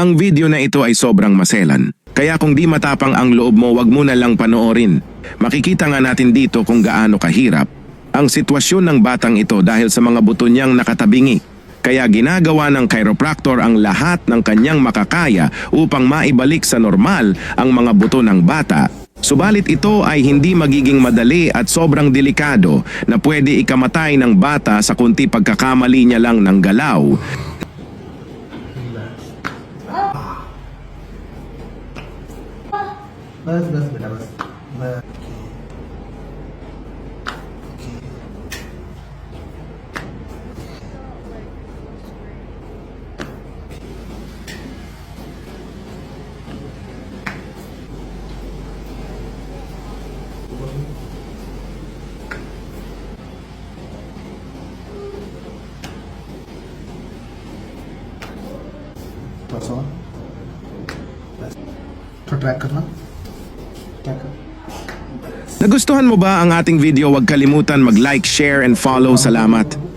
Ang video na ito ay sobrang maselan. Kaya kung di matapang ang loob mo, wag mo na lang panoorin. Makikita nga natin dito kung gaano kahirap ang sitwasyon ng batang ito dahil sa mga buto niyang nakatabingi. Kaya ginagawa ng chiropractor ang lahat ng kanyang makakaya upang maibalik sa normal ang mga buto ng bata. Subalit ito ay hindi magiging madali at sobrang delikado na pwede ikamatay ng bata sa kunti pagkakamali niya lang ng galaw. बस बस बेटा बस बस बस और बस तो ट्रैक करना क्या कर Nagustuhan mo ba ang ating video? Huwag kalimutan mag-like, share, and follow. Salamat!